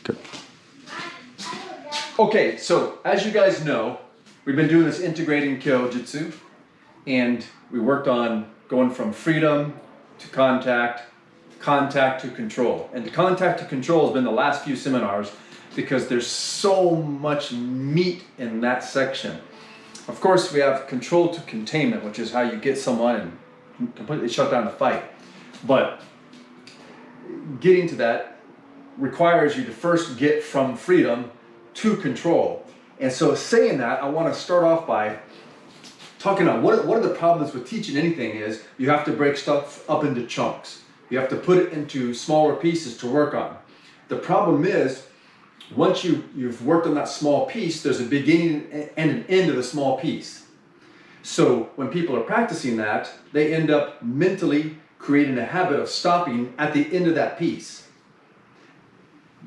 Good. Okay, so as you guys know, we've been doing this integrating Kyo-Jitsu, and we worked on going from freedom to contact, contact to control. And the contact to control has been the last few seminars because there's so much meat in that section. Of course, we have control to containment, which is how you get someone and completely shut down the fight. But getting to that requires you to first get from freedom to control. And so saying that, I want to start off by talking about one of the problems with teaching anything is you have to break stuff up into chunks. You have to put it into smaller pieces to work on. The problem is, once you've worked on that small piece, there's a beginning and an end of the small piece. So when people are practicing that, they end up mentally creating a habit of stopping at the end of that piece.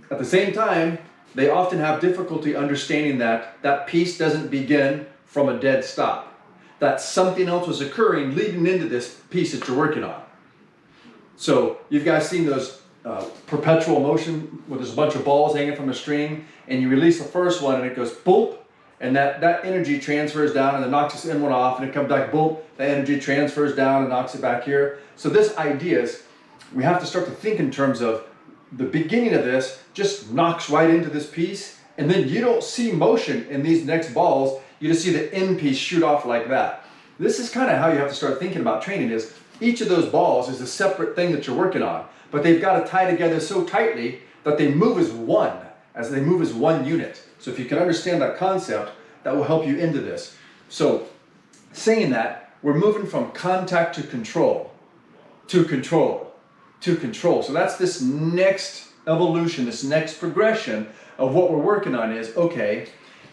At the same time, they often have difficulty understanding that that piece doesn't begin from a dead stop. That something else was occurring leading into this piece that you're working on. So you've guys seen those perpetual motion where there's a bunch of balls hanging from a string, and you release the first one and it goes boop, and that energy transfers down and it knocks this in one off, and it comes back boop, the energy transfers down and knocks it back here. So this idea is we have to start to think in terms of the beginning of this just knocks right into this piece, and then you don't see motion in these next balls, you just see the end piece shoot off like that. This is kind of how you have to start thinking about training is each of those balls is a separate thing that you're working on, but they've got to tie together so tightly that they move as one unit. So if you can understand that concept, that will help you into this. So saying that, we're moving from contact to control, to control, to control. So that's this next evolution, this next progression of what we're working on is, okay,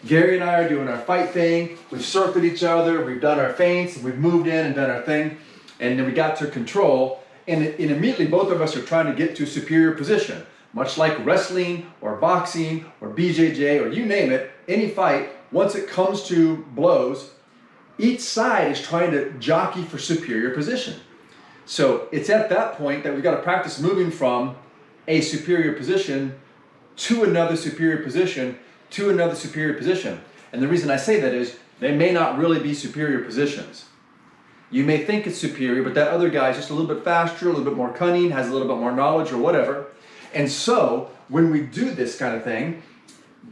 Gary and I are doing our fight thing, we've circled each other, we've done our feints, we've moved in and done our thing, and then we got to control, and immediately both of us are trying to get to superior position. Much like wrestling or boxing or BJJ or you name it, any fight, once it comes to blows, each side is trying to jockey for superior position. So it's at that point that we've got to practice moving from a superior position to another superior position to another superior position. And the reason I say that is they may not really be superior positions. You may think it's superior, but that other guy is just a little bit faster, a little bit more cunning, has a little bit more knowledge or whatever. And so when we do this kind of thing,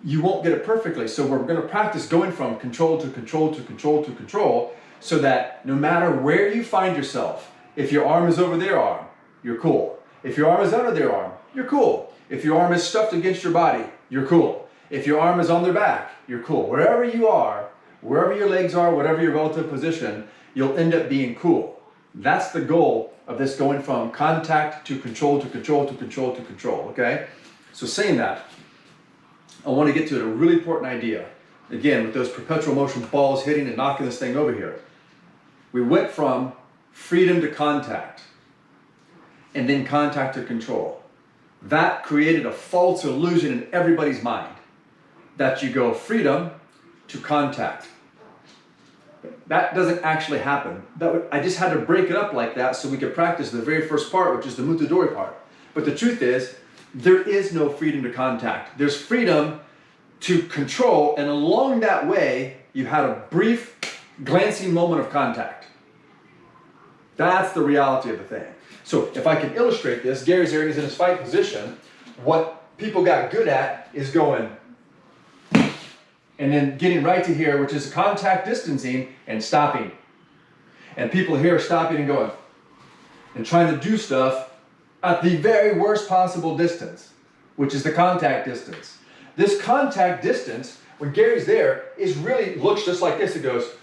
you won't get it perfectly. So we're going to practice going from control to control to control to control so that no matter where you find yourself, if your arm is over their arm, you're cool. If your arm is under their arm, you're cool. If your arm is stuffed against your body, you're cool. If your arm is on their back, you're cool. Wherever you are, wherever your legs are, whatever your relative position, you'll end up being cool. That's the goal of this going from contact to control to control to control to control, okay? So saying that, I want to get to a really important idea. Again, with those perpetual motion balls hitting and knocking this thing over here. We went from freedom to contact, and then contact to control. That created a false illusion in everybody's mind that you go freedom to contact. That doesn't actually happen. I just had to break it up like that so we could practice the very first part, which is the mutadori part. But the truth is, there is no freedom to contact. There's freedom to control, and along that way, you had a brief, glancing moment of contact. That's the reality of the thing. So if I can illustrate this, Gary's there, he's in his fight position. What people got good at is going, and then getting right to here, which is contact distancing and stopping. And people here are stopping and going, and trying to do stuff at the very worst possible distance, which is the contact distance. This contact distance, when Gary's there, looks just like this. It goes.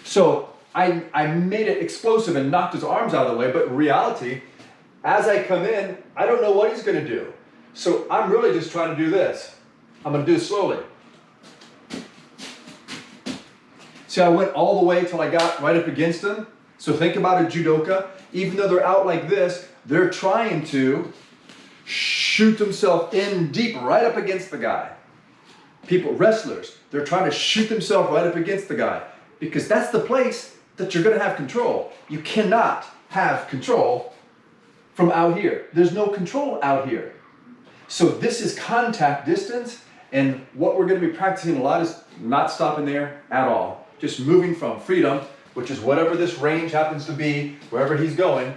So I made it explosive and knocked his arms out of the way, but in reality, as I come in, I don't know what he's going to do. So I'm really just trying to do this. I'm going to do it slowly. See, I went all the way till I got right up against him. So think about a judoka. Even though they're out like this, they're trying to shoot themselves in deep right up against the guy. Wrestlers, they're trying to shoot themselves right up against the guy because that's the place that you're going to have control. You cannot have control from out here. There's no control out here. So this is contact distance, and what we're gonna be practicing a lot is not stopping there at all. Just moving from freedom, which is whatever this range happens to be, wherever he's going,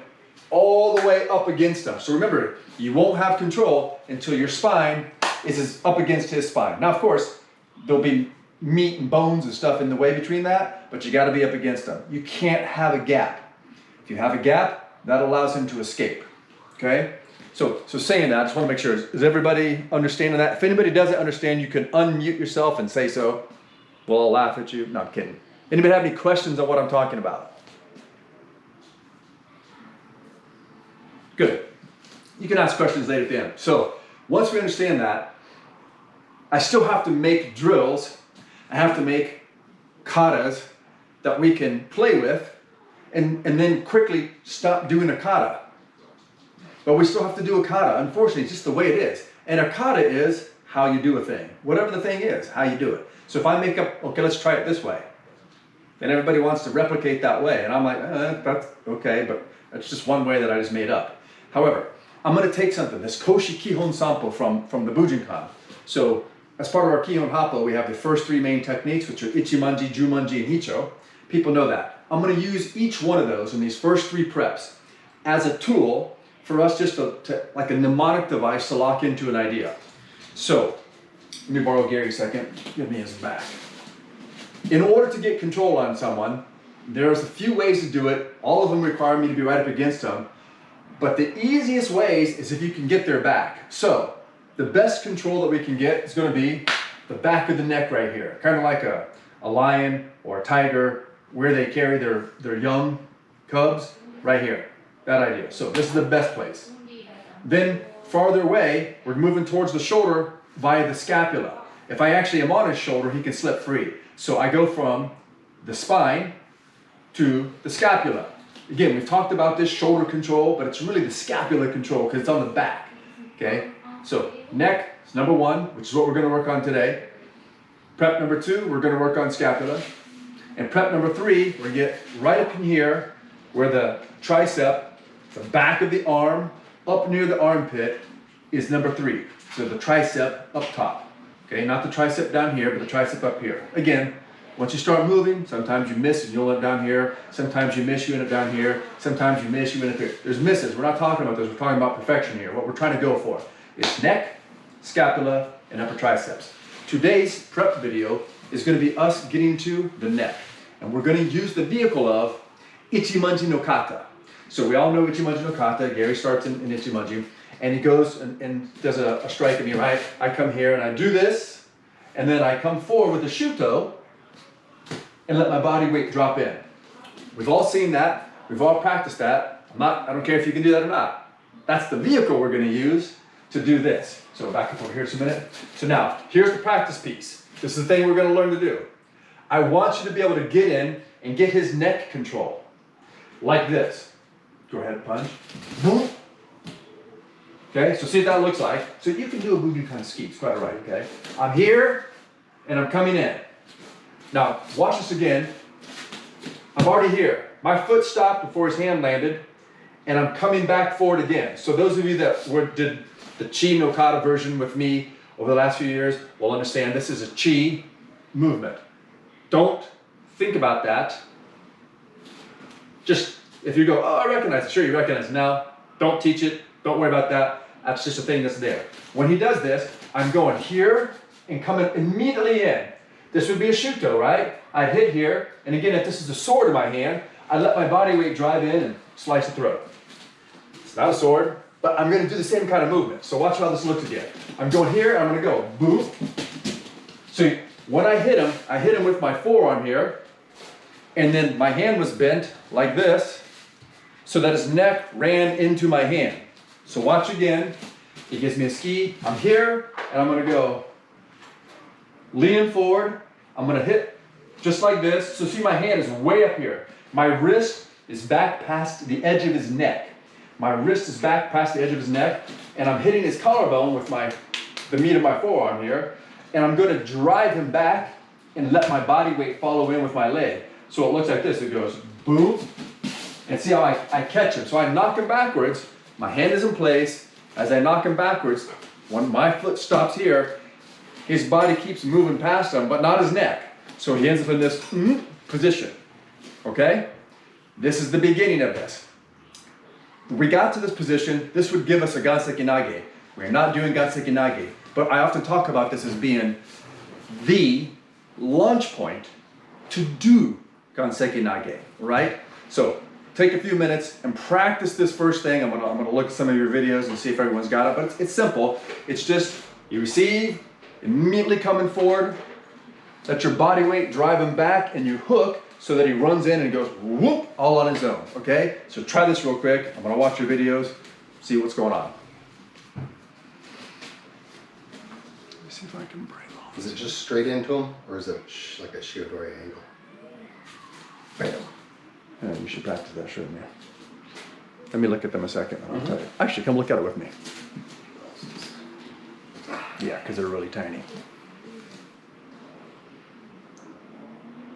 all the way up against him. So remember, you won't have control until your spine is up against his spine. Now, of course, there'll be meat and bones and stuff in the way between that, but you gotta be up against him. You can't have a gap. If you have a gap, that allows him to escape, okay? So saying that, I just wanna make sure, is everybody understanding that? If anybody doesn't understand, you can unmute yourself and say so. We'll all laugh at you. No, I'm kidding. Anybody have any questions on what I'm talking about? Good. You can ask questions later at the end. So once we understand that, I still have to make drills. I have to make katas that we can play with and then quickly stop doing a kata. But we still have to do a kata. Unfortunately, it's just the way it is. And a kata is how you do a thing. Whatever the thing is, how you do it. So if I make up, okay, let's try it this way. Then everybody wants to replicate that way. And I'm like, that's okay, but that's just one way that I just made up. However, I'm gonna take something, this Koshi Kihon Sampo from the Bujinkan. So as part of our Kihon Happo, we have the first three main techniques, which are Ichimanji, Jumanji, and Hicho. People know that. I'm gonna use each one of those in these first three preps as a tool for us just to like a mnemonic device to lock into an idea. So, let me borrow Gary a second. Give me his back. In order to get control on someone, there's a few ways to do it. All of them require me to be right up against them. But the easiest ways is if you can get their back. So, the best control that we can get is going to be the back of the neck right here. Kind of like a lion or a tiger, where they carry their young cubs, right here. That idea. So this is the best place. Then farther away, we're moving towards the shoulder via the scapula. If I actually am on his shoulder, he can slip free. So I go from the spine to the scapula. Again, we've talked about this shoulder control, but it's really the scapula control because it's on the back. Okay? So neck is number one, which is what we're going to work on today. Prep number two, we're going to work on scapula. And prep number three, we're going to get right up in here where the tricep, the back of the arm, up near the armpit, is number three. So the tricep up top. Okay, not the tricep down here, but the tricep up here. Again, once you start moving, sometimes you miss and you'll end up down here. Sometimes you miss, you end up down here. Sometimes you miss, you end up here. There's misses. We're not talking about those. We're talking about perfection here. What we're trying to go for is neck, scapula, and upper triceps. Today's prep video is going to be us getting to the neck. And we're going to use the vehicle of Ichimanji no kata. So we all know Ichimanji no kata. Gary starts in Ichimanji. And he goes and does a strike at me, right? I come here and I do this. And then I come forward with a shuto and let my body weight drop in. We've all seen that. We've all practiced that. I don't care if you can do that or not. That's the vehicle we're going to use to do this. So back up over here just a minute. So now, here's the practice piece. This is the thing we're going to learn to do. I want you to be able to get in and get his neck control. Like this. Go ahead and punch. Boom. Okay, so see what that looks like. So you can do a Budo kind of ski. It's quite all right, okay? I'm here, and I'm coming in. Now, watch this again. I'm already here. My foot stopped before his hand landed, and I'm coming back forward again. So those of you that did the Chi no Kata version with me over the last few years will understand this is a Chi movement. Don't think about that. Just, if you go, oh, I recognize it. Sure, you recognize it. Now, don't teach it. Don't worry about that. That's just a thing that's there. When he does this, I'm going here and coming immediately in. This would be a shuto, right? I hit here, and again, if this is a sword in my hand, I let my body weight drive in and slice the throat. It's not a sword, but I'm going to do the same kind of movement. So watch how this looks again. I'm going here, I'm going to go, boom. So when I hit him with my forearm here, and then my hand was bent like this, so that his neck ran into my hand. So watch again. He gives me a ski. I'm here, and I'm going to go leaning forward. I'm going to hit just like this. So see, my hand is way up here. My wrist is back past the edge of his neck. My wrist is back past the edge of his neck, and I'm hitting his collarbone with the meat of my forearm here, and I'm going to drive him back and let my body weight follow in with my leg. So it looks like this. It goes boom, and see how I catch him. So I knock him backwards. My hand is in place. As I knock him backwards, when my foot stops here, his body keeps moving past him, but not his neck. So he ends up in this position, okay? This is the beginning of this. We got to this position, this would give us a Ganseki Nage. We're not doing Ganseki Nage, but I often talk about this as being the launch point to do Ganseki Nage, right? So take a few minutes and practice this first thing. I'm gonna look at some of your videos and see if everyone's got it, but it's simple. It's just, you receive, immediately coming forward, let your body weight drive him back, and you hook so that he runs in and goes whoop, all on his own, okay? So try this real quick. I'm gonna watch your videos, see what's going on. Let me see if I can bring all this. Is it just straight into him, or is it like a Shiodori angle? Bam. Yeah, you should practice that, shouldn't you? Let me look at them a second. I'll tell you. Actually, come look at it with me. Yeah, because they're really tiny.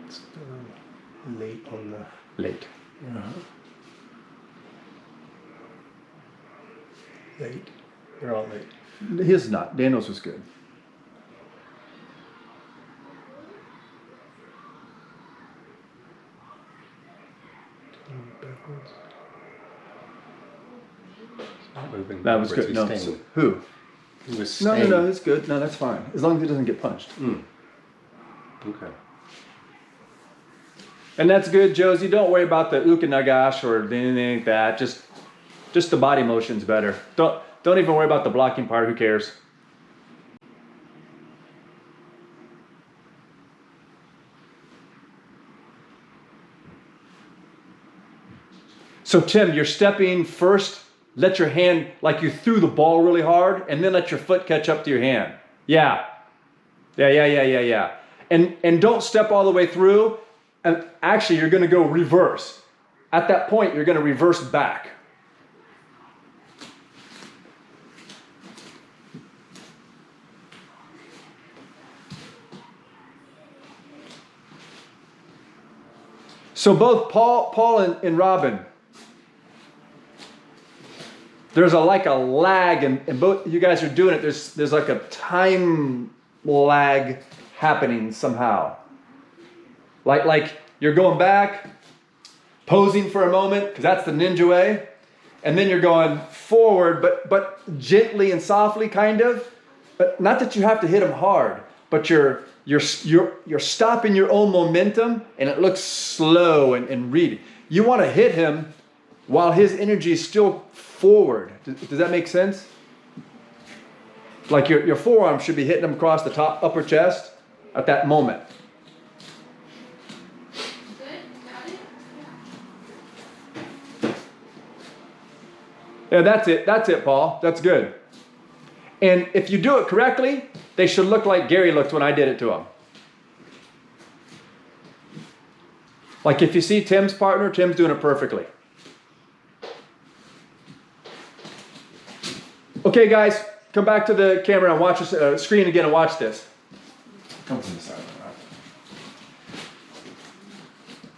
It's late on the... Late. Late. They're all late. His not. Daniel's was good. Backwards. That was good. No, so, who? He was No, staying. it's good. No, that's fine. As long as it doesn't get punched. Okay. And that's good, Josie. Don't worry about the ukinagash or anything like that. Just the body motion's better. Don't even worry about the blocking part. Who cares? So Tim, you're stepping first. Let your hand, like you threw the ball really hard, and then let your foot catch up to your hand. Yeah. And don't step all the way through. And actually, you're going to go reverse. At that point, you're going to reverse back. So both Paul and Robin, there's like a lag, and both you guys are doing it. There's like a time lag happening somehow. Like you're going back, posing for a moment, because that's the ninja way, and then you're going forward, but gently and softly, kind of. But not that you have to hit him hard, but you're stopping your own momentum, and it looks slow and reedy. You want to hit him while his energy is still forward. Does that make sense? Like your forearm should be hitting him across the top upper chest at that moment. Yeah, that's it, Paul. That's good. And if you do it correctly, they should look like Gary looked when I did it to him. Like if you see Tim's partner, Tim's doing it perfectly. Okay, guys, come back to the camera and watch this screen again and watch this. Come from the side.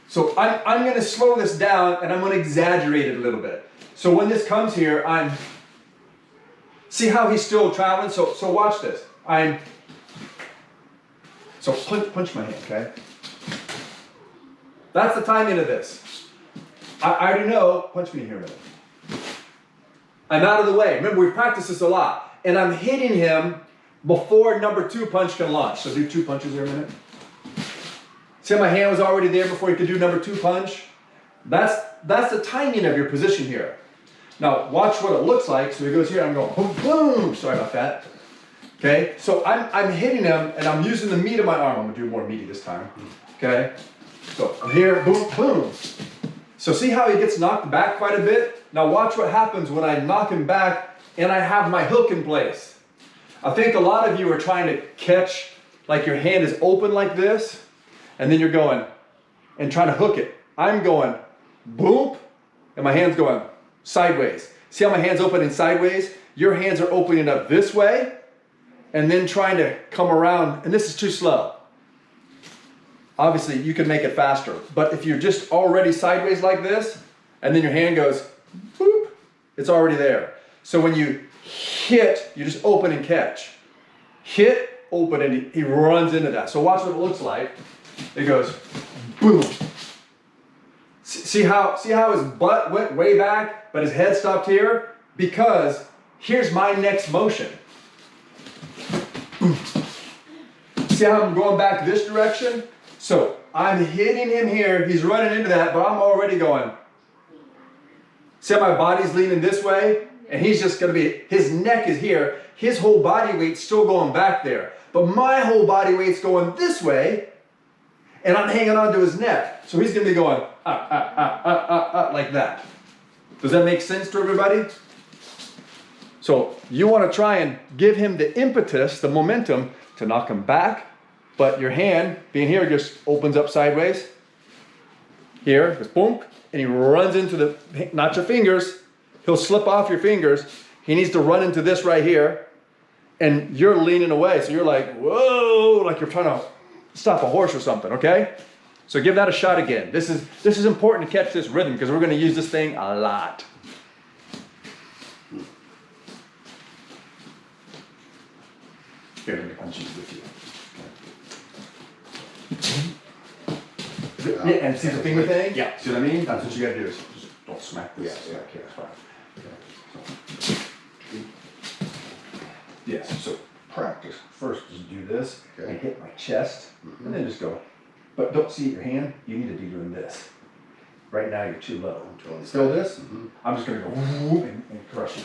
So I'm going to slow this down and I'm going to exaggerate it a little bit. So when this comes here, see how he's still traveling? So watch this. So punch my hand, okay? That's the timing of this. I already know, punch me here a minute. I'm out of the way. Remember, we've practiced this a lot. And I'm hitting him before number 2 punch can launch. So do 2 punches here a minute. See how my hand was already there before he could do number 2 punch? That's the timing of your position here. Now, watch what it looks like. So he goes here, I'm going boom, boom. Sorry about that. Okay, so I'm hitting him, and I'm using the meat of my arm. I'm going to do more meaty this time. Okay, so I'm here, boom, boom. So see how he gets knocked back quite a bit? Now watch what happens when I knock him back, and I have my hook in place. I think a lot of you are trying to catch, like your hand is open like this, and then you're going and trying to hook it. I'm going boom, and my hand's going sideways. See how my hand's opening sideways? Your hands are opening up this way and then trying to come around, and this is too slow. Obviously, you can make it faster, but if you're just already sideways like this, and then your hand goes, boop, it's already there. So when you hit, you just open and catch. Hit, open, and he runs into that. So watch what it looks like. It goes, boom. See how his butt went way back, but his head stopped here? Because here's my next motion. See how I'm going back this direction? So I'm hitting him here, he's running into that, but I'm already going. See how my body's leaning this way? And he's just gonna be, his neck is here, his whole body weight's still going back there. But my whole body weight's going this way, and I'm hanging on to his neck. So he's gonna be going, like that. Does that make sense to everybody? So you wanna try and give him the impetus, the momentum, to knock him back, but your hand, being here, just opens up sideways. Here, goes boom, and he runs into the, not your fingers, he'll slip off your fingers. He needs to run into this right here, and you're leaning away. So you're like, whoa, like you're trying to stop a horse or something, okay? So give that a shot again. This is important to catch this rhythm because we're gonna use this thing a lot. Here, let me punch you with you. Yeah, and see the finger thing? Yeah. See what I mean? That's what you gotta do is just don't smack this. Yeah, smack here, that's fine. Okay. Yes, so practice. First just do this and hit my chest and then just go. But don't see your hand, you need to be doing this. Right now you're too low. Feel this? I'm just gonna go whoop and crush it.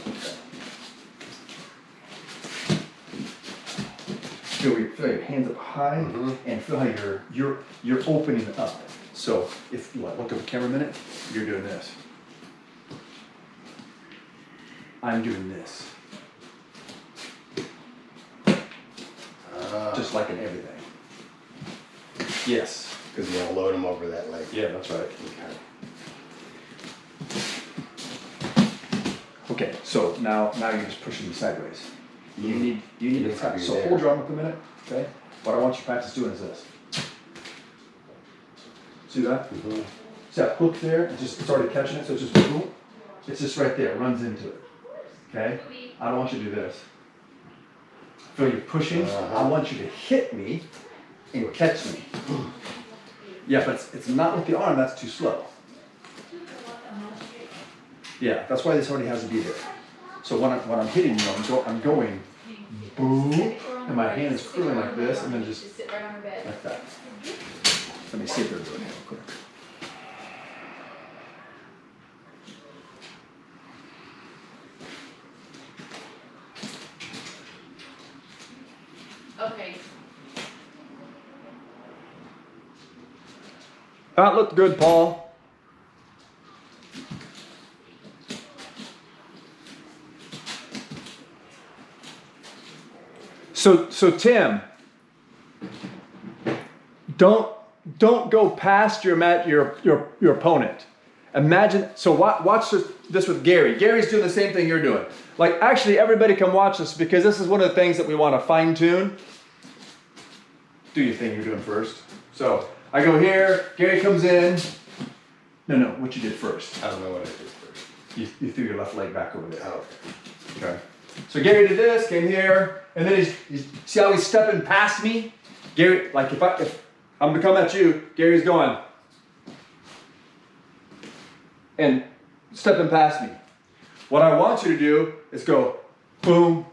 Feel your hands up high and feel how you're opening up. So if you look at the camera a minute, you're doing this. I'm doing this. Just like in everything. Yes. Because you want to load him over that leg. Yeah, that's right. Okay, so now you're just pushing me sideways. You need to practice. So hold your arm up a minute, okay? What I want you to practice doing is this. See that? See that hook there? It's already catching it, so it's just boom. It's just right there, it runs into it. Okay? I don't want you to do this. Feel you pushing. I want you to hit me and catch me. Yeah, but it's not with the arm, that's too slow. Yeah, that's why this already has to be there. So when I'm hitting you, I'm going boom, and my hand is curling like this, and then just like that. Let me see if they're doing it real quick. Okay. That looked good, Paul. So Tim, don't go past your opponent. Imagine. So watch this with Gary. Gary's doing the same thing you're doing. Like actually, everybody can watch this because this is one of the things that we want to fine tune. Do your thing you're doing first. So I go here. Gary comes in. No, what you did first. I don't know what I did first. You threw your left leg back over there. Oh, Okay. So Gary did this, came here, and then he's see how he's stepping past me? Gary, like if I'm gonna come at you, Gary's going and stepping past me. What I want you to do is go boom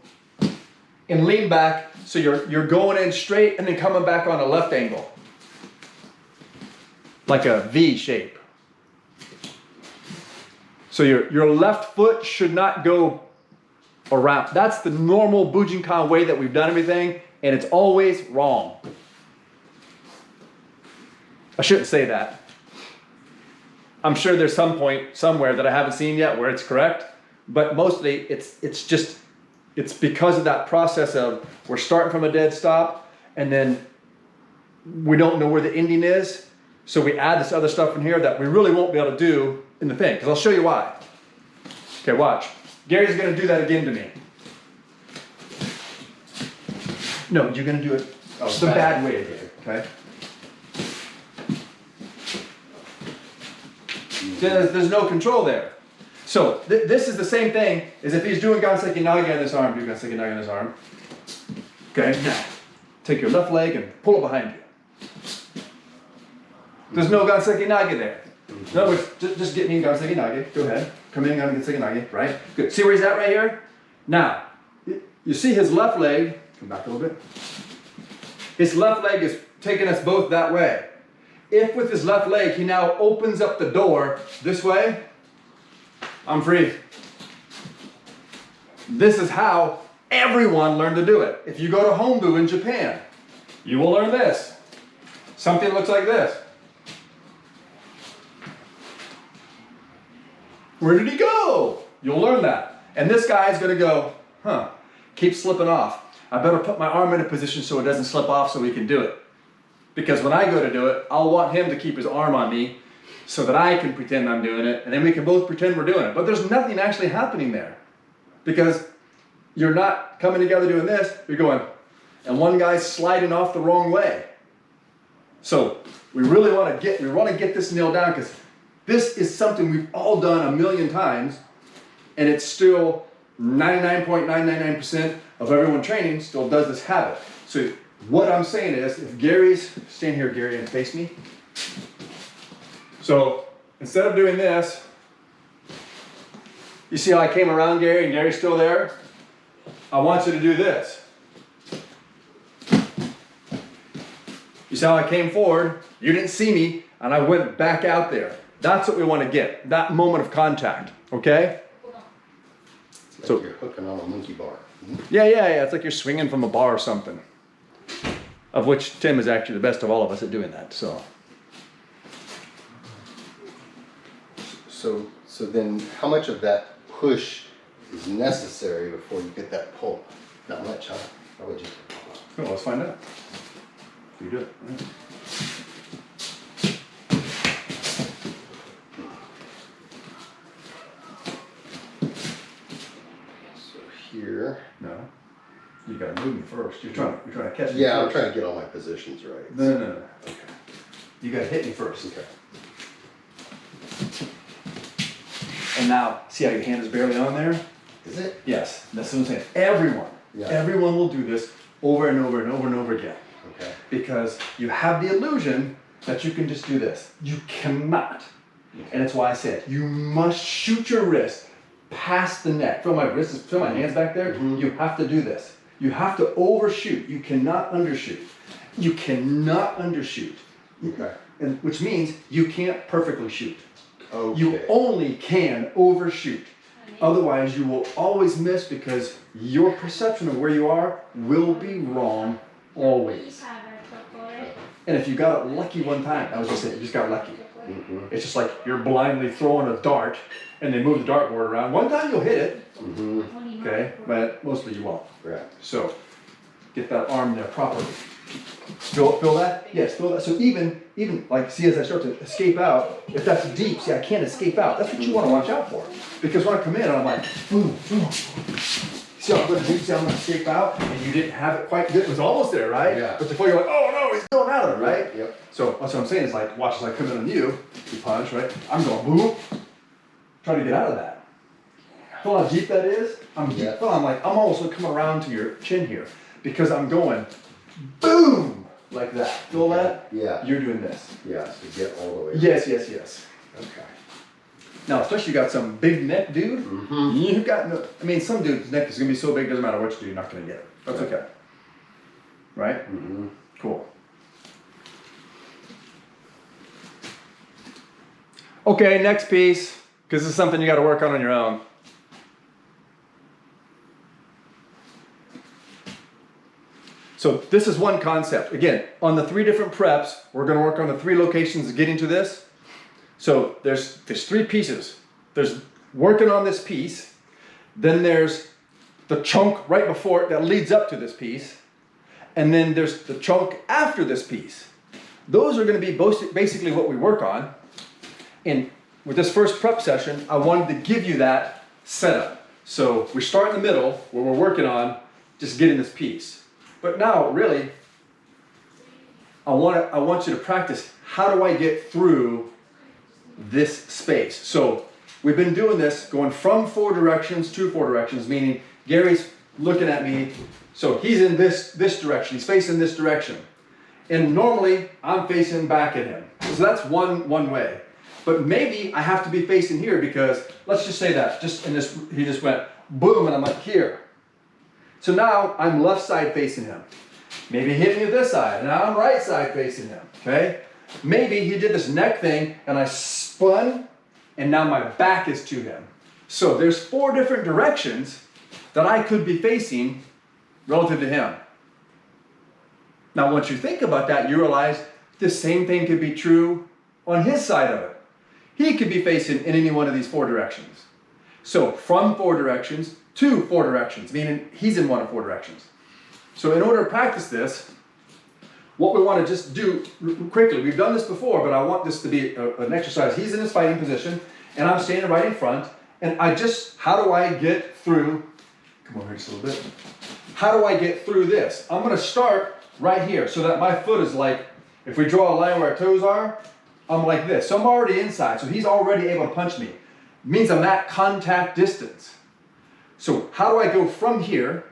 and lean back so you're going in straight and then coming back on a left angle. Like a V shape. So your left foot should not go around. That's the normal Bujinkan way that we've done everything, and it's always wrong. I shouldn't say that. I'm sure there's some point somewhere that I haven't seen yet where it's correct, but mostly it's because of that process of we're starting from a dead stop and then we don't know where the ending is, so we add this other stuff in here that we really won't be able to do in the thing, because I'll show you why. Okay, watch. Gary's going to do that again to me. No, you're going to do it the bad way again, okay? There's no control there. So this is the same thing as if he's doing Ganseki Nage on this arm, do Ganseki Nage on his arm. Okay, now take your left leg and pull it behind you. There's no Ganseki Nage there. In other words, just get me in Ganseki Nage. Go ahead. Come in Ganseki Nage, right? Good. See where he's at right here? Now, you see his left leg, come back a little bit. His left leg is taking us both that way. If with his left leg he now opens up the door this way, I'm free. This is how everyone learned to do it. If you go to Hombu in Japan, you will learn this. Something looks like this. Where did he go? You'll learn that. And this guy is going to go, keep slipping off. I better put my arm in a position so it doesn't slip off so we can do it. Because when I go to do it, I'll want him to keep his arm on me so that I can pretend I'm doing it, and then we can both pretend we're doing it. But there's nothing actually happening there. Because you're not coming together doing this, you're going, and one guy's sliding off the wrong way. So we really want to get this nailed down, because this is something we've all done a million times, and it's still 99.999% of everyone training still does this habit. So what I'm saying is, if Gary's, stand here Gary and face me. So instead of doing this, you see how I came around Gary and Gary's still there? I want you to do this. You see how I came forward, you didn't see me, and I went back out there. That's what we want to get, that moment of contact, okay? It's like you're hooking on a monkey bar. Yeah, it's like you're swinging from a bar or something. Of which Tim is actually the best of all of us at doing that, so. So then how much of that push is necessary before you get that pull? Not much, huh? How would you? Well, let's find out. You do it. Right. So here. No. You gotta move me first. You're trying to catch me. Yeah, I'm first. trying to get all my positions right. No. Okay. You gotta hit me first. Okay. And now, see how your hand is barely on there? Is it? Yes, that's what I'm saying. Everyone will do this over and over and over and over again. Okay. Because you have the illusion that you can just do this. You cannot. And that's why I said, you must shoot your wrist past the neck. Feel my wrists, feel my hands back there? Mm-hmm. You have to do this. You have to overshoot. You cannot undershoot. You cannot undershoot. Okay. And which means you can't perfectly shoot. Okay. You only can overshoot. Otherwise, you will always miss, because your perception of where you are will be wrong always. And if you got it lucky one time, I was just saying, you just got lucky. Mm-hmm. It's just like you're blindly throwing a dart and they move the dartboard around. One time you'll hit it, Mm-hmm. okay, but mostly you won't. Right. So get that arm there properly. Feel that? Yes, feel that. So even like, see, as I start to escape out, if that's deep, see, I can't escape out. That's what you want to watch out for. Because when I come in, I'm like, boom, boom. See how good deep, see how I'm going to escape out? And you didn't have it quite good. It was almost there, right? Yeah. But before you're like, oh no, he's going out of it, right? Yep. So that's what I'm saying is, like, watch as I come in on you, you punch, right? I'm going boom, try to get out of that. Feel how deep that is? I'm deep. Yeah. I'm almost like coming around to your chin here, because I'm going boom like that. Feel that? Yeah. You're doing this. Yeah, so get all the way. Yes. Okay. Now, especially you got some big neck dude. Mm-hmm. You've got no. I mean, some dude's neck is gonna be so big, doesn't matter what you do, you're not gonna get it. That's okay. Right? Mm-hmm. Cool. Okay, next piece, because this is something you got to work on your own. So this is one concept. Again, on the 3 different preps, we're going to work on the 3 locations of getting to this. So there's 3 pieces. There's working on this piece, then there's the chunk right before it that leads up to this piece, and then there's the chunk after this piece. Those are going to be basically what we work on. And with this first prep session, I wanted to give you that setup. So we start in the middle where we're working on just getting this piece. But now, really, I want you to practice, how do I get through this space? So we've been doing this going from 4 directions to 4 directions, meaning Gary's looking at me, so he's in this direction, he's facing this direction. And normally I'm facing back at him. So that's one way. But maybe I have to be facing here because, let's just say that, just in this, he just went boom and I'm like here. So now I'm left side facing him. Maybe he hit me this side, and now I'm right side facing him, okay? Maybe he did this neck thing and I spun and now my back is to him. So there's 4 different directions that I could be facing relative to him. Now once you think about that, you realize the same thing could be true on his side of it. He could be facing in any one of these 4 directions. So from 4 directions to 4 directions, meaning he's in one of 4 directions. So in order to practice this, what we want to just do quickly, we've done this before, but I want this to be an exercise. He's in his fighting position, and I'm standing right in front, and how do I get through, come over here just a little bit. How do I get through this? I'm going to start right here so that my foot is like, if we draw a line where our toes are, I'm like this. So I'm already inside, so he's already able to punch me. It means I'm at contact distance. So how do I go from here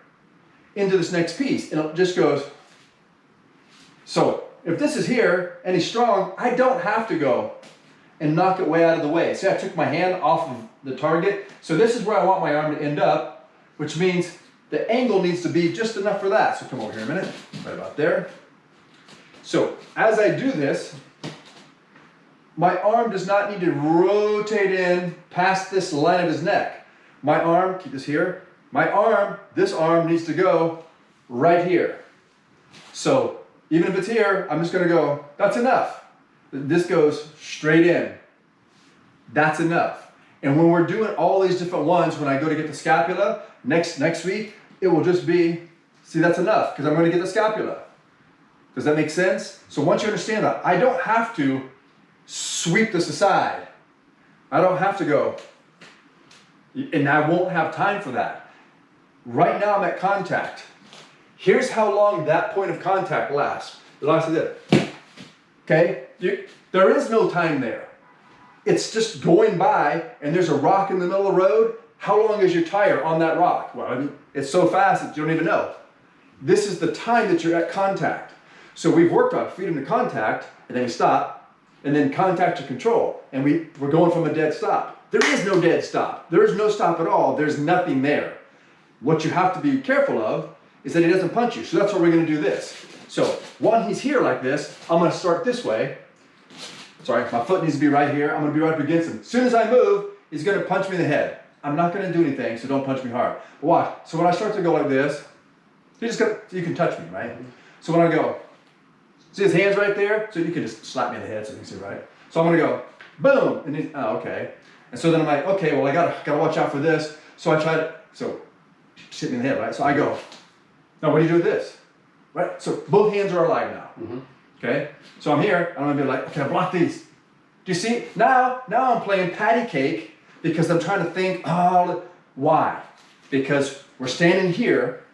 into this next piece? And it just goes, so if this is here and he's strong, I don't have to go and knock it way out of the way. See, I took my hand off of the target. So this is where I want my arm to end up, which means the angle needs to be just enough for that. So come over here a minute, right about there. So as I do this, my arm does not need to rotate in past this line of his neck. My arm, keep this here, this arm needs to go right here. So even if it's here, I'm just gonna go, that's enough. This goes straight in. That's enough. And when we're doing all these different ones, when I go to get the scapula, next week, it will just be, see, that's enough, because I'm gonna get the scapula. Does that make sense? So once you understand that, I don't have to sweep this aside. I don't have to go, and I won't have time for that. Right now I'm at contact. Here's how long that point of contact lasts. It lasts like this. Okay? There is no time there. It's just going by and there's a rock in the middle of the road. How long is your tire on that rock? Well, I mean, it's so fast that you don't even know. This is the time that you're at contact. So we've worked on freedom to contact, and then we stop, and then contact to control. And we're going from a dead stop. There is no dead stop. There is no stop at all. There's nothing there. What you have to be careful of is that he doesn't punch you. So that's why we're going to do this. So when he's here like this, I'm going to start this way. Sorry, my foot needs to be right here. I'm going to be right up against him. As soon as I move, he's going to punch me in the head. I'm not going to do anything, so don't punch me hard. Watch. So when I start to go like this, you can touch me, right? So when I go, see his hands right there? So you can just slap me in the head so you can see, right? So I'm going to go, boom, and he's, oh, okay. And so then I'm like, okay, well, I gotta watch out for this. So I try to, so hit me in the head, right? So I go, now what do you do with this? Right? So both hands are alive now. Mm-hmm. Okay? So I'm here, and I'm gonna be like, okay, block these. Do you see? Now I'm playing patty cake because I'm trying to think, why? Because we're standing here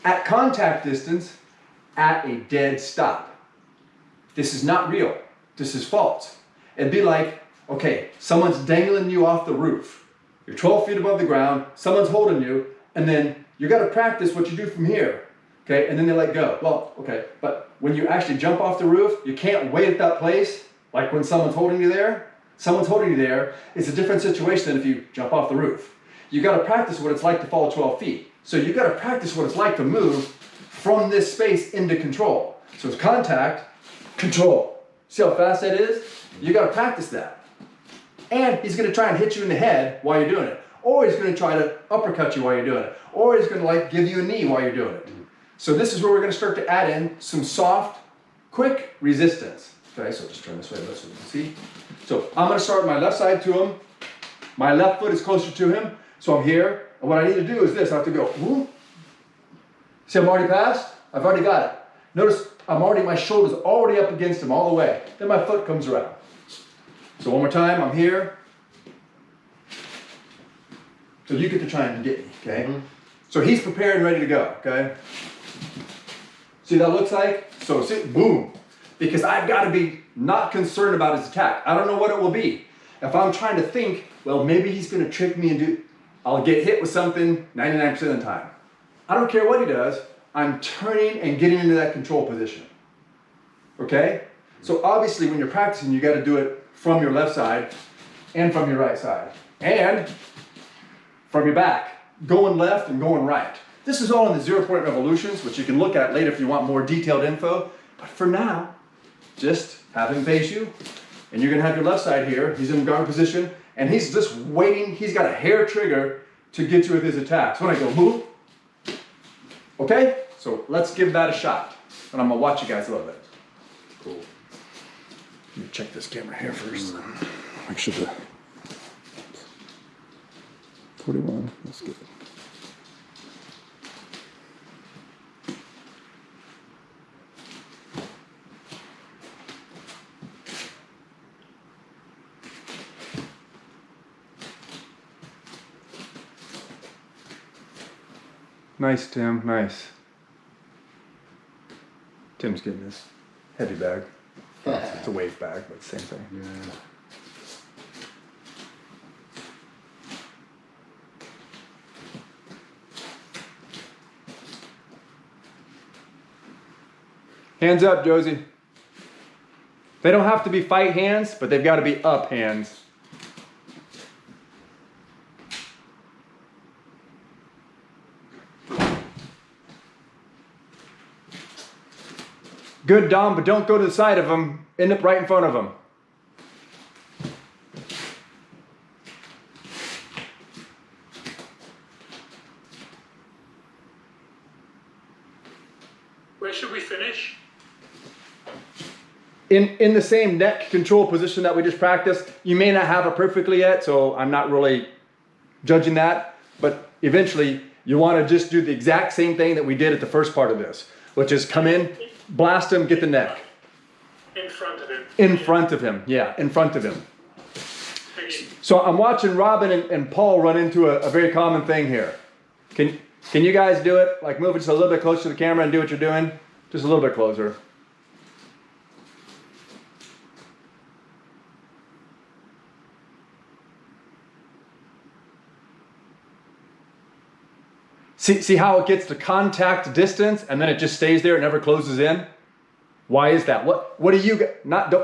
at contact distance at a dead stop. This is not real. This is false. It'd be like, okay, someone's dangling you off the roof. You're 12 feet above the ground, someone's holding you, and then you gotta practice what you do from here. Okay, and then they let go. Well, okay, but when you actually jump off the roof, you can't wait at that place, like when someone's holding you there. Someone's holding you there. It's a different situation than if you jump off the roof. You gotta practice what it's like to fall 12 feet. So you gotta practice what it's like to move from this space into control. So it's contact, control. See how fast that is? You gotta practice that. And he's gonna try and hit you in the head while you're doing it. Or he's gonna try to uppercut you while you're doing it. Or he's gonna like give you a knee while you're doing it. So this is where we're gonna start to add in some soft, quick resistance. Okay, so just turn this way so you can see. So I'm gonna start my left side to him. My left foot is closer to him. So I'm here. And what I need to do is this, I have to go, whoop. See, I'm already past? I've already got it. Notice my shoulder's already up against him all the way. Then my foot comes around. So one more time, I'm here. So you get to try and get me, okay? Mm-hmm. So he's prepared and ready to go, okay? See what that looks like? So see, boom. Because I've got to be not concerned about his attack. I don't know what it will be. if I'm trying to think, well, maybe he's gonna trick me and do, I'll get hit with something 99% of the time. I don't care what he does, I'm turning and getting into that control position. Okay? So obviously when you're practicing, you gotta do it from your left side and from your right side. And from your back, going left and going right. This is all in the 0-point revolutions, which you can look at later if you want more detailed info. But for now, just have him face you, and you're gonna have your left side here. He's in guard position, and he's just waiting. He's got a hair trigger to get you with his attacks. When I go, move. Okay? So let's give that a shot. And I'm gonna watch you guys a little bit. Cool. Let me check this camera here first. Make sure the 41, that's good. Nice, Tim, nice. Tim's getting this heavy bag. It's a weight bag, but same thing. Yeah. Hands up, Josie. They don't have to be fight hands, but they've got to be up hands. Good, Dom, but don't go to the side of them. End up right in front of them. Where should we finish? In the same neck control position that we just practiced. You may not have it perfectly yet, so I'm not really judging that. But eventually, you want to just do the exact same thing that we did at the first part of this, which is come in, blast him, get the neck. In front of him. In front of him, yeah, in front of him. Okay. So I'm watching Robin and Paul run into a very common thing here. Can you guys do it? Like move it just a little bit closer to the camera and do what you're doing? Just a little bit closer. See how it gets to contact distance and then it just stays there, it never closes in? Why is that? What do you,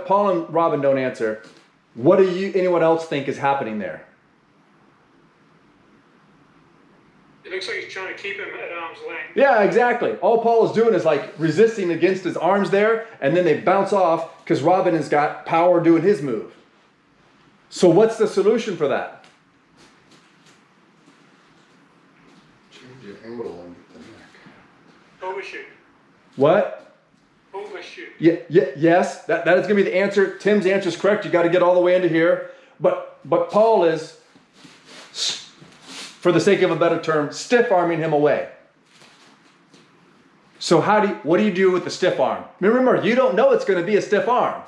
Paul and Robin don't answer. What do anyone else think is happening there? It looks like he's trying to keep him at arm's length. Yeah, exactly. All Paul is doing is like resisting against his arms there, and then they bounce off because Robin has got power doing his move. So what's the solution for that? Change your angle and get the neck. Overshoot. What? Overshoot. Yes, that is going to be the answer. Tim's answer is correct. You got to get all the way into here. But Paul is, for the sake of a better term, stiff arming him away. So what do you do with the stiff arm? Remember, you don't know it's going to be a stiff arm.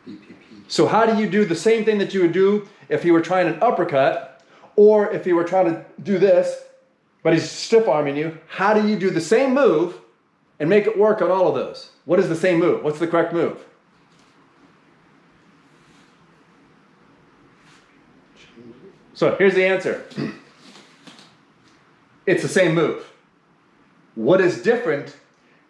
BPP. So how do you do the same thing that you would do if you were trying an uppercut, or if you were trying to do this, but he's stiff arming you? How do you do the same move and make it work on all of those? What is the same move? What's the correct move? So here's the answer. It's the same move. What is different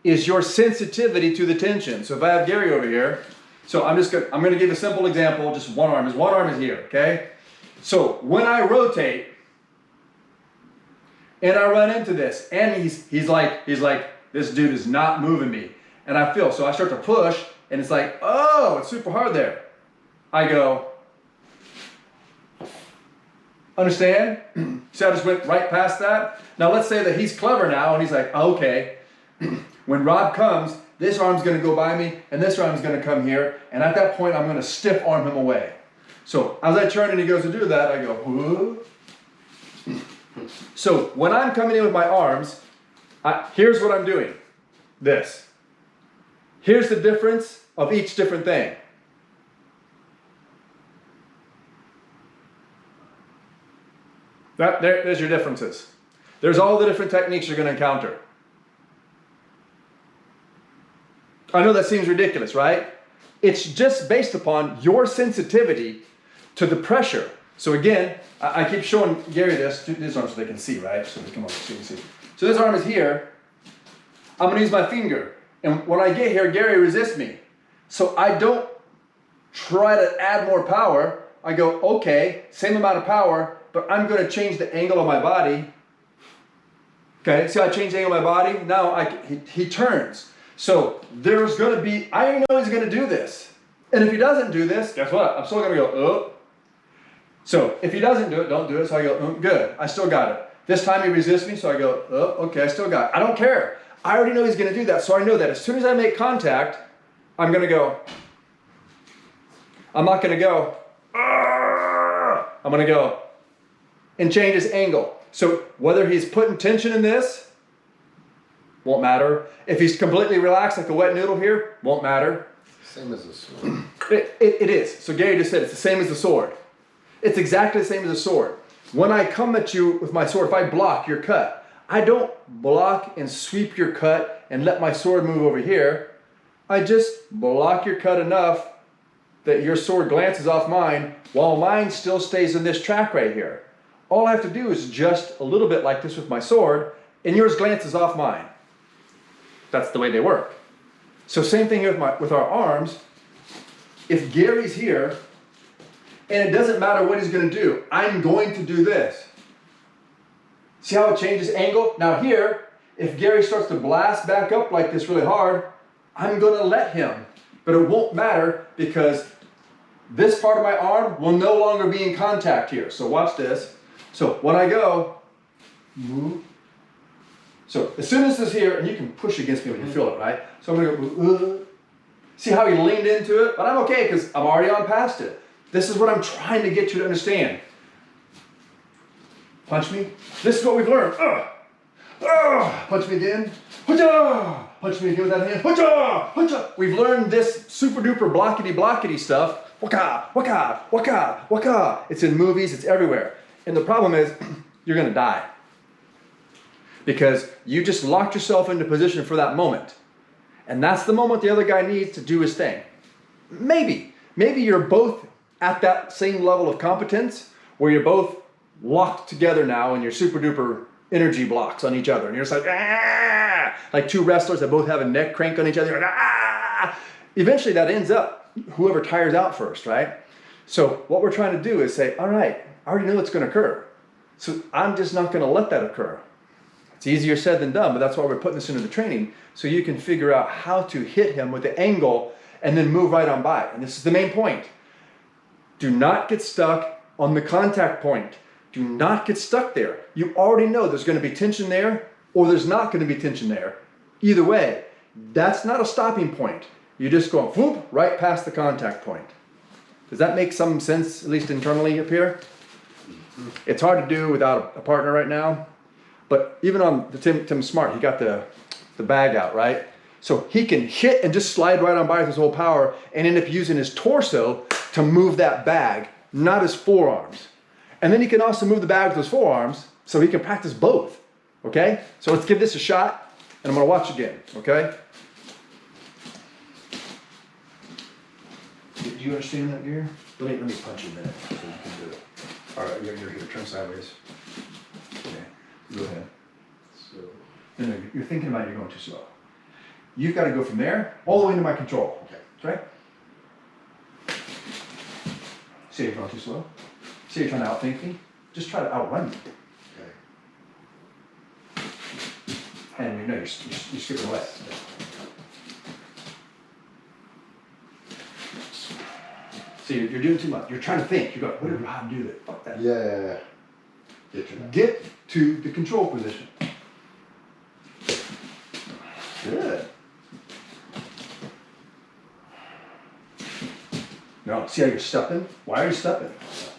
is your sensitivity to the tension. So if I have Gary over here, so I'm going to give a simple example, just one arm. His one arm is here, okay? So when I rotate and I run into this, and he's like, this dude is not moving me. And I feel, so I start to push, and it's like, oh, it's super hard there. I go, understand? So I just went right past that. Now let's say that he's clever now, and he's like, okay, when Rob comes, this arm's gonna go by me, and this arm's gonna come here, and at that point, I'm gonna stiff arm him away. So as I turn and he goes to do that, I go, whoa. So when I'm coming in with my arms, here's what I'm doing. This. Here's the difference of each different thing. There's your differences. There's all the different techniques you're going to encounter. I know that seems ridiculous, right? It's just based upon your sensitivity to the pressure. So again, I keep showing Gary this arm so they can see, right? So they come on, so you can see. So this arm is here. I'm gonna use my finger. And when I get here, Gary resists me. So I don't try to add more power. I go, okay, same amount of power, but I'm gonna change the angle of my body. Okay, see how I change the angle of my body? Now he turns. So there's gonna be, I already know he's gonna do this. And if he doesn't do this, guess what? I'm still gonna go, oh. So if he doesn't do it, don't do it. So I go, oh, good, I still got it. This time he resists me, so I go, oh, okay, I still got it. I don't care. I already know he's gonna do that, so I know that as soon as I make contact, I'm gonna go. I'm not gonna go, argh! I'm gonna go and change his angle. So whether he's putting tension in this, won't matter. If he's completely relaxed like a wet noodle here, won't matter. Same as a sword. It is. So Gary just said it's the same as the sword. It's exactly the same as a sword. When I come at you with my sword, if I block your cut, I don't block and sweep your cut and let my sword move over here. I just block your cut enough that your sword glances off mine while mine still stays in this track right here. All I have to do is just a little bit like this with my sword and yours glances off mine. That's the way they work. So same thing here with our arms. If Gary's here and it doesn't matter what he's going to do, I'm going to do this. See how it changes angle? Now here, if Gary starts to blast back up like this really hard, I'm gonna let him. But it won't matter because this part of my arm will no longer be in contact here. So watch this. So when I go, move. So as soon as this is here, and you can push against me when you feel it, right? So I'm gonna go, see how he leaned into it? But I'm okay because I'm already on past it. This is what I'm trying to get you to understand. Punch me. This is what we've learned. Punch me again. Punch me again with that hand. We've learned this super duper blockety stuff. Waka, waka, waka, waka. It's in movies, it's everywhere. And the problem is, you're gonna die. Because you just locked yourself into position for that moment. And that's the moment the other guy needs to do his thing. Maybe you're both at that same level of competence where you're both locked together now and you're super duper energy blocks on each other. And you're just like, ah! Like two wrestlers that both have a neck crank on each other. Like, ah! Eventually that ends up whoever tires out first, right? So what we're trying to do is say, all right, I already know what's going to occur. So I'm just not going to let that occur. It's easier said than done, but that's why we're putting this into the training so you can figure out how to hit him with the angle and then move right on by. And this is the main point. Do not get stuck on the contact point. Do not get stuck there. You already know there's going to be tension there or there's not going to be tension there. Either way, that's not a stopping point. You just go whoop, right past the contact point. Does that make some sense, at least internally up here? It's hard to do without a partner right now. But even on the Tim Smart, he got the bag out, right? So he can hit and just slide right on by with his whole power and end up using his torso to move that bag, not his forearms. And then he can also move the bag with his forearms, so he can practice both, okay? So let's give this a shot, and I'm gonna watch again, okay? Do you understand that, Gary? Let me punch you a minute so you can do it. All right, you're here, turn sideways. Okay, go ahead. So, no, you're thinking about it, you're going too slow. You've got to go from there all the way into my control. Okay, right? See you're going too slow? See you're trying to outthink me? Just try to outrun me. Okay. And you know you're skipping away. See, you're doing too much. You're trying to think. You're going, what did Rob do that? Fuck that. Yeah. Get to the control position. Good. No, see how you're stepping? Why are you stepping?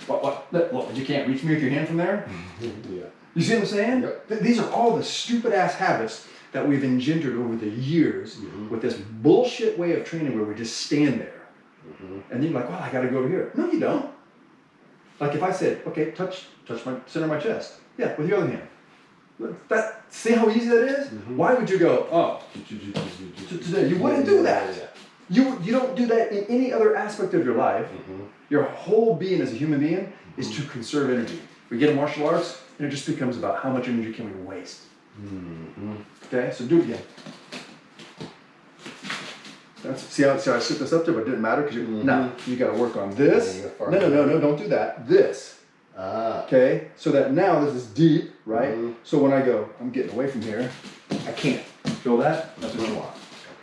What? Look, you can't reach me with your hand from there? Yeah. You see what I'm saying? Yep. These are all the stupid ass habits that we've engendered over the years with this bullshit way of training where we just stand there. And then you're like, well, I gotta go over here. No, you don't. Like if I said, okay, touch my center of my chest. Yeah, with your other hand. See how easy that is? Why would you go, oh, today? You wouldn't do that. You don't do that in any other aspect of your life. Your whole being as a human being is to conserve energy. We get in martial arts, and it just becomes about how much energy can we waste. Okay, so do it again. See how I set this up there, but it didn't matter because now you got to work on this. No, don't do that. This. Okay, so that now this is deep, right? So when I go, I'm getting away from here, I can't. Feel that? That's what you want.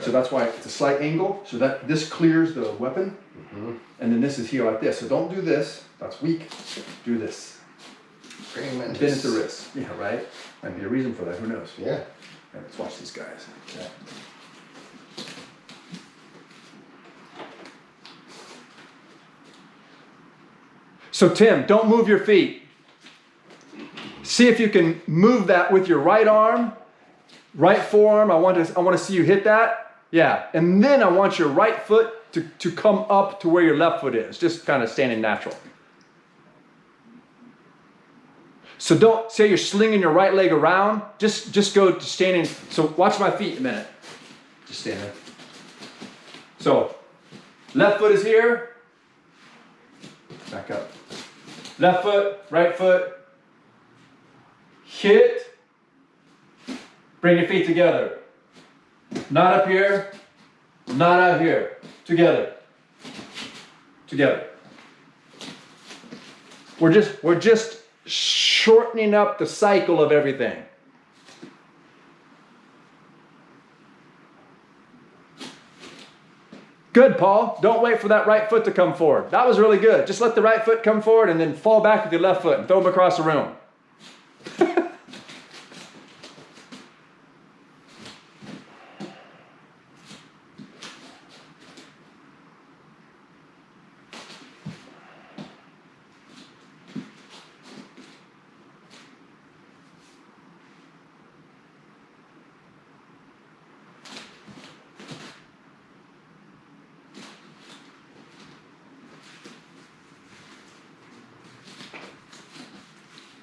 So that's why it's a slight angle, so that this clears the weapon, and then this is here like this. So don't do this, that's weak. Do this. Then it's the wrist. Yeah, right? Might be a reason for that, who knows? Yeah. Right, let's watch these guys. Okay. So Tim, don't move your feet. See if you can move that with your right arm, right forearm. I want to see you hit that. Yeah, and then I want your right foot to come up to where your left foot is, just kind of standing natural. So don't say you're slinging your right leg around, just go to standing. So watch my feet a minute. Just stand there. So left foot is here, back up. Left foot, right foot, hit, bring your feet together. Not up here, not out here. Together. Together. We're just shortening up the cycle of everything. Good, Paul. Don't wait for that right foot to come forward. That was really good. Just let the right foot come forward and then fall back with your left foot and throw them across the room.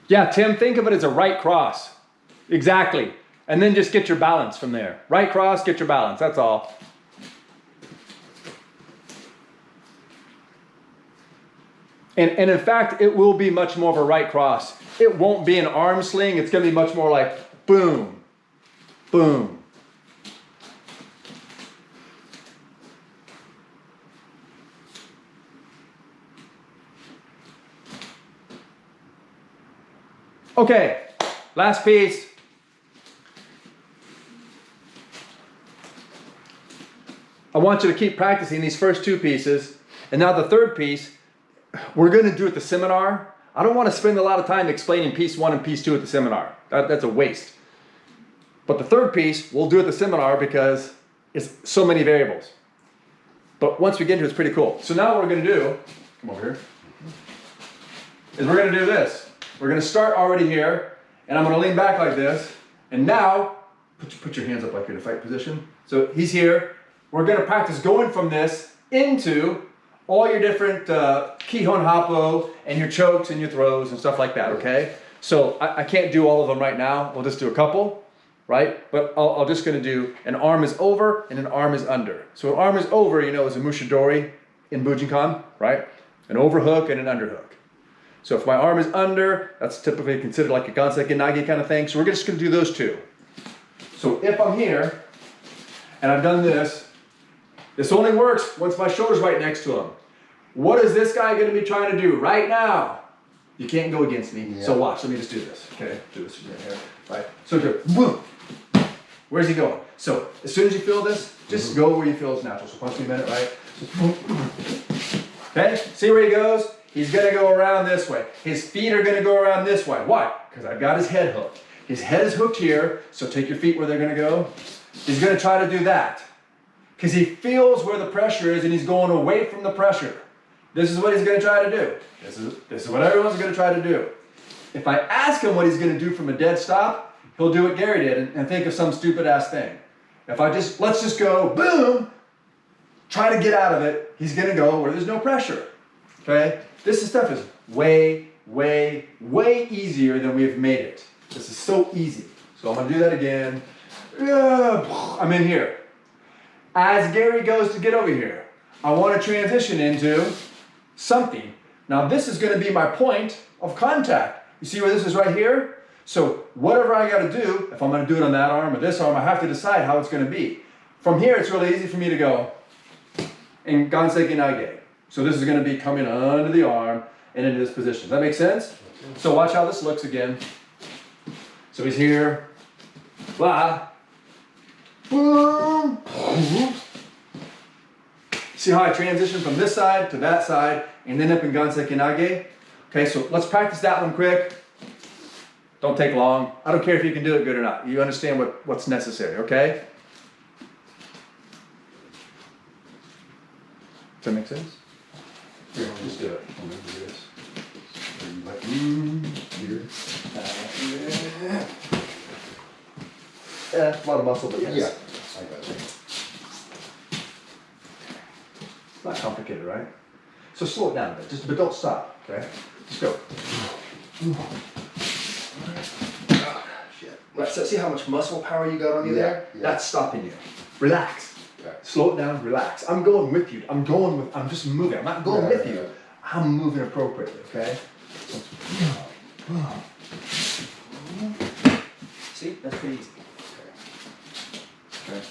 Yeah, Tim, think of it as a right cross. Exactly. And then just get your balance from there. Right cross, get your balance. That's all. And in fact, it will be much more of a right cross. It won't be an arm sling. It's going to be much more like boom, boom. Okay, last piece. I want you to keep practicing these first two pieces. And now the third piece, we're going to do at the seminar. I don't want to spend a lot of time explaining piece 1 and piece 2 at the seminar. That's a waste. But the third piece, we'll do at the seminar because it's so many variables. But once we get into it, it's pretty cool. So now what we're going to do, come over here, is we're going to do this. We're going to start already here, and I'm going to lean back like this. And now, put your hands up like you're in a fight position. So he's here. We're going to practice going from this into all your different Kihon Happo and your chokes and your throws and stuff like that, okay? So I can't do all of them right now. We'll just do a couple, right? But I'm just going to do an arm is over and an arm is under. So an arm is over, you know, is a Musha Dori in Bujinkan, right? An overhook and an underhook. So if my arm is under, that's typically considered like a Ganseki Nagi kind of thing. So we're just going to do those two. So if I'm here and I've done this, this only works once my shoulder's right next to him. What is this guy going to be trying to do right now? You can't go against me. Yeah. So watch. Let me just do this. Okay, do this right here. Right. So do boom. Where's he going? So as soon as you feel this, just go where you feel is natural. So punch me a minute, right? So, okay. See where he goes? He's going to go around this way. His feet are going to go around this way. Why? Because I've got his head hooked. His head is hooked here, so take your feet where they're going to go. He's going to try to do that because he feels where the pressure is and he's going away from the pressure. This is what he's going to try to do. This is what everyone's going to try to do. If I ask him what he's going to do from a dead stop, he'll do what Gary did and think of some stupid ass thing. If let's just go, boom, try to get out of it, he's going to go where there's no pressure. Okay? This stuff is way, way, way easier than we've made it. This is so easy. So I'm going to do that again. I'm in here. As Gary goes to get over here, I want to transition into something. Now this is going to be my point of contact. You see where this is right here? So whatever I got to do, if I'm going to do it on that arm or this arm, I have to decide how it's going to be. From here, it's really easy for me to go in Ganseki Nage. So this is going to be coming under the arm and into this position. Does that make sense? So watch how this looks again. So he's here. Blah. Boom. See how I transition from this side to that side and then up in Ganseki Nage? Okay, so let's practice that one quick. Don't take long. I don't care if you can do it good or not. You understand what's necessary, okay? Does that make sense? Here, just do it. I'm gonna do this. Like, here. Yeah, a lot of muscle, but yes. Yeah, I got it. It's not complicated, right? So slow it down a bit, but don't stop, okay? Just go. Shit. Right, so see how much muscle power you got on you there? Yeah. That's stopping you. Relax. Yeah. Slow it down, relax. I'm going with you. I'm just moving. I'm not going with you. I'm moving appropriately, okay? See, that's pretty easy. Okay.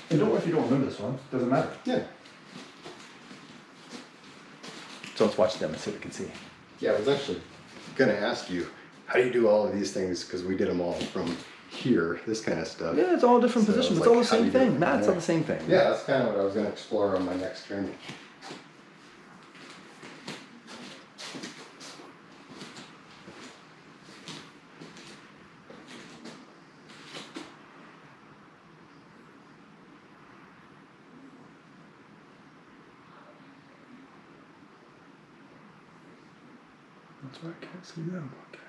And don't worry if you don't remember this one. Doesn't matter. Yeah. So let's watch them and see what we can see. Yeah, I was actually gonna ask you, how do you do all of these things? Because we did them all from here, this kind of stuff. Yeah, it's all different So positions. it's It's all like, the how do same you do it thing. from Nah, it's all there? the same thing. Yeah, that's kind of what I was gonna explore on my next training. That's why I can't see them. Okay.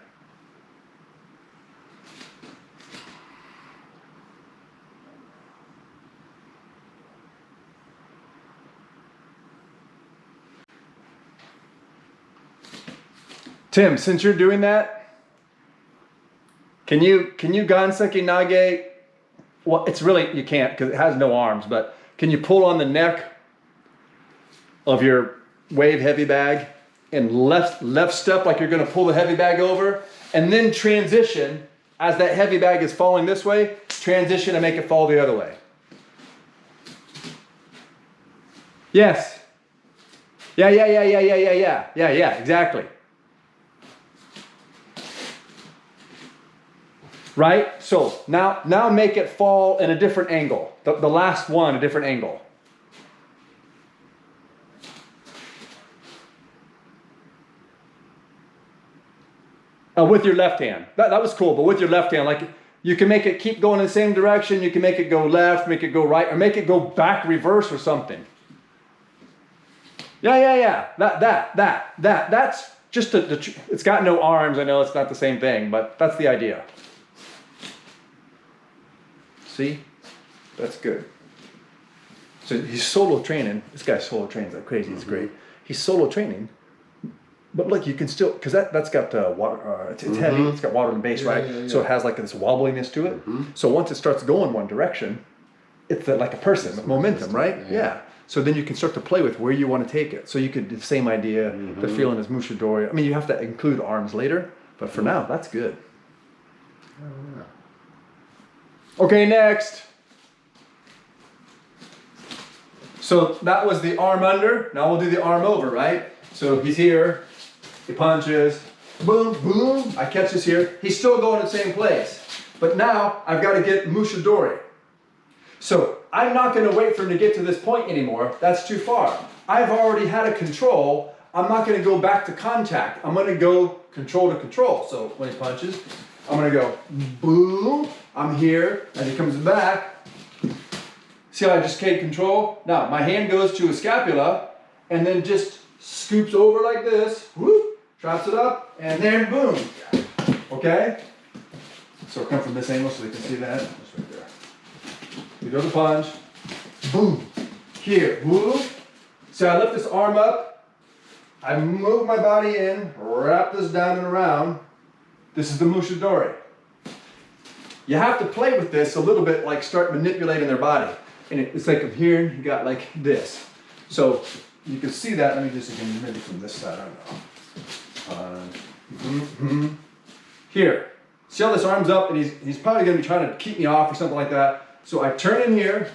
Tim, since you're doing that, can you Ganseki Nage? Well, it's really, you can't because it has no arms, but can you pull on the neck of your wave heavy bag and left step like you're going to pull the heavy bag over and then transition as that heavy bag is falling this way, transition and make it fall the other way. Yes. Yeah, exactly. Right? So now make it fall in a different angle. The last one, a different angle. With your left hand. That was cool, but with your left hand, like you can make it keep going in the same direction, you can make it go left, make it go right, or make it go back reverse or something. Yeah. That's just it's got no arms. I know it's not the same thing, but that's the idea. See? That's good. So he's solo training. This guy solo trains like crazy. It's great. He's solo training. But look, you can still, because that's got water, it's heavy, it's got water in the base, right? Yeah. So it has like this wobbliness to it. So once it starts going one direction, it's like a person with momentum, right? Yeah. So then you can start to play with where you want to take it. So you could do the same idea, the feeling is Musha Dori. I mean, you have to include arms later, but for now, that's good. Okay, next. So that was the arm under. Now we'll do the arm over, right? So he's here. He punches, boom, boom, I catch this here. He's still going to the same place. But now I've got to get Musha Dori. So I'm not going to wait for him to get to this point anymore. That's too far. I've already had a control. I'm not going to go back to contact. I'm going to go control to control. So when he punches, I'm going to go boom. I'm here, and he comes back. See how I just take control? Now my hand goes to his scapula, and then just scoops over like this. Whoop. Drops it up, and then boom. Okay? So come from this angle so they can see that. That's right there. We do the punch. Boom. Here. Whoop. So I lift this arm up. I move my body in. Wrap this down and around. This is the Musha Dori. You have to play with this a little bit, like start manipulating their body. and it's like from here, you got like this. So you can see that, let me just again, maybe from this side, I don't know. Here, see how this arm's up, and he's probably gonna be trying to keep me off or something like that. So I turn in here,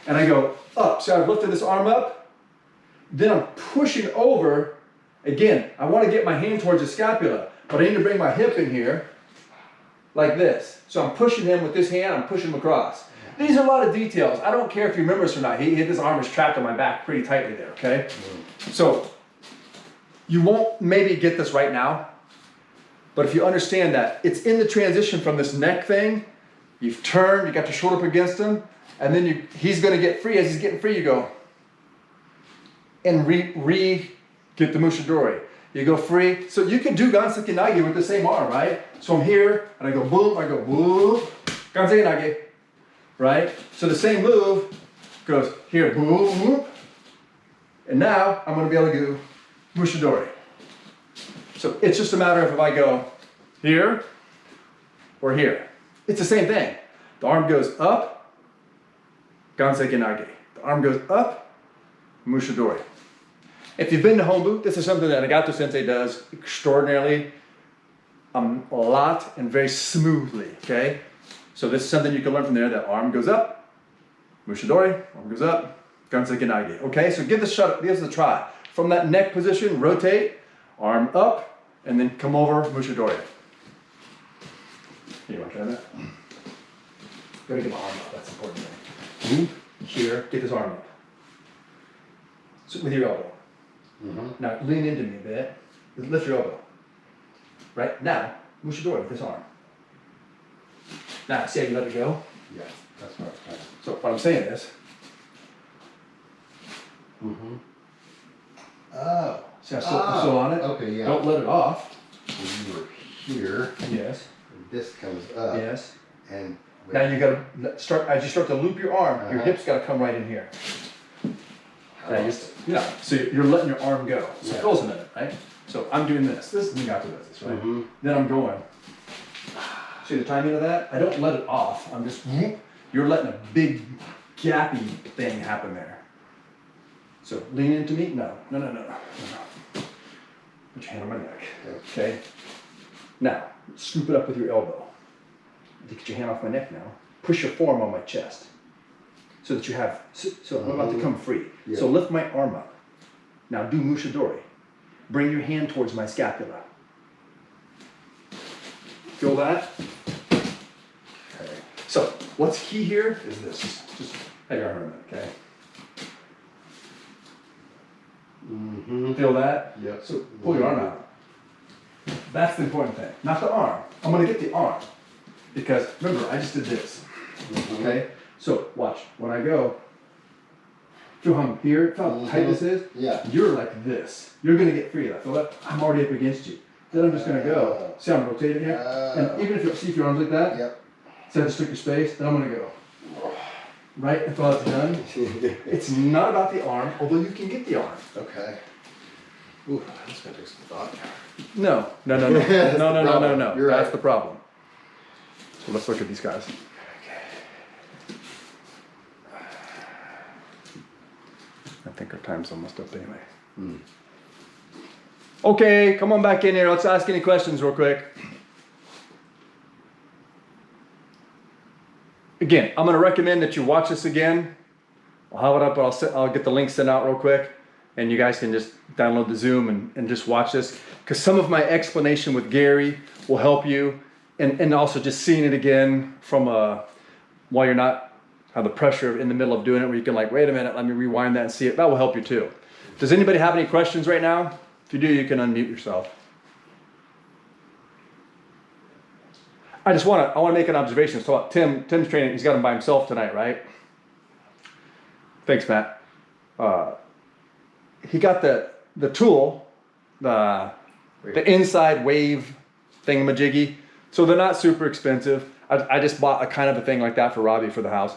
and I go up. See how I've lifted this arm up? Then I'm pushing over. Again, I wanna get my hand towards the scapula, but I need to bring my hip in here, like this. So I'm pushing him with this hand, I'm pushing him across. These are a lot of details. I don't care if you remember this or not. His arm is trapped on my back pretty tightly there, okay? So, you won't maybe get this right now, but if you understand that, it's in the transition from this neck thing, you've turned, you got your shoulder up against him, and then he's gonna get free. As he's getting free, you go, and get the Mushadori. You go free. So you can do Ganseki Nage with the same arm, right? So I'm here, and I go boom, Ganseki Nage, right? So the same move goes here, boom, boom. And now I'm gonna be able to do Mushadori. So it's just a matter of if I go here or here. It's the same thing. The arm goes up, Ganseki Nage. The arm goes up, Mushadori. If you've been to Hombu, this is something that Nagato Sensei does extraordinarily a lot and very smoothly, okay? So this is something you can learn from there. That arm goes up, Mushadori, arm goes up, Ganseki Nage. Okay, so give this a try. From that neck position, rotate, arm up, and then come over, Mushadori. You want to try that? Gotta get my arm up, that's the important thing. Move here, get this arm up. So with your elbow. Now lean into me a bit, lift your elbow. Right, now, Mushadori with this arm. Now, see how you let it go? Yeah, that's what I'm trying. So what I'm saying is, Oh. see I'm still on it? Okay, yeah. Don't let it off. So you were here, Yes, and this comes up. yes. And Now you gotta start, as you start to loop your arm, your hip's gotta come right in here. Now so you're letting your arm go. So Yeah. hold a minute, right? So I'm doing this. This is Nagato does this, right? Then I'm going. See the timing of that? I don't let it off. I'm just, you're letting a big gappy thing happen there. So lean into me. No. Put your hand on my neck. Okay. Now scoop it up with your elbow. Get your hand off my neck now. Push your forearm on my chest, so that you have. So I'm about to come free. Yeah. So lift my arm up. Now do Mushadori. Bring your hand towards my scapula. Feel that? Okay. So what's key here is this. Just have your arm on it, okay? Feel that? Yep. So pull your arm out. That's the important thing, not the arm. I'm gonna get the arm. Because remember, I just did this. Okay? So watch. When I go, feel how I'm here, feel how tight this is? Yeah. You're like this. You're gonna get free. Feel that? I'm already up against you. Then I'm just gonna go. See how I'm rotating here? And even if you see if your arms like that, see how I just took your space, then I'm gonna go. Right? Until it's done. It's not about the arm, although you can get the arm. Okay. Ooh, that's gonna take some thought. No. That's the problem. No. You're That's right. the problem. So let's look at these guys. I think our time's almost up anyway. Okay, come on back in here. Let's ask any questions real quick. Again, I'm going to recommend that you watch this again. I'll have it up, but I'll get the link sent out real quick. And you guys can just download the Zoom and just watch this. Because some of my explanation with Gary will help you. And also just seeing it again from while you're not have the pressure in the middle of doing it, where you can like, wait a minute, let me rewind that and see it. That will help you too. Does anybody have any questions right now? If you do, you can unmute yourself. I want to make an observation. So Tim's training, he's got him by himself tonight, right? Thanks, Matt. He got the tool, the inside wave thingamajiggy. So they're not super expensive. I just bought a kind of a thing like that for Robbie for the house.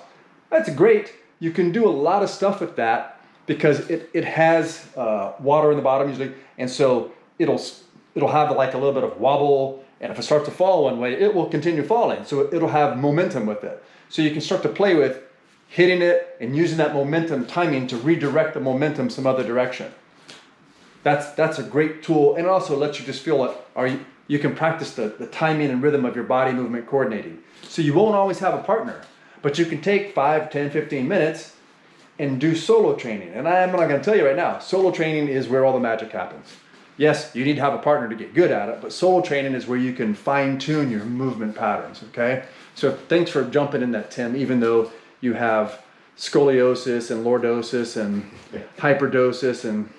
That's great. You can do a lot of stuff with that because it has water in the bottom usually, and so it'll have like a little bit of wobble, and if it starts to fall one way, it will continue falling. So it'll have momentum with it. So you can start to play with hitting it and using that momentum timing to redirect the momentum some other direction. That's a great tool, and it also lets you just feel it. You can practice the timing and rhythm of your body movement coordinating. So you won't always have a partner, but you can take 5, 10, 15 minutes and do solo training. And I'm not going to tell you right now, solo training is where all the magic happens. Yes, you need to have a partner to get good at it, but solo training is where you can fine tune your movement patterns, okay? So thanks for jumping in that, Tim, even though you have scoliosis and lordosis and hyperdosis and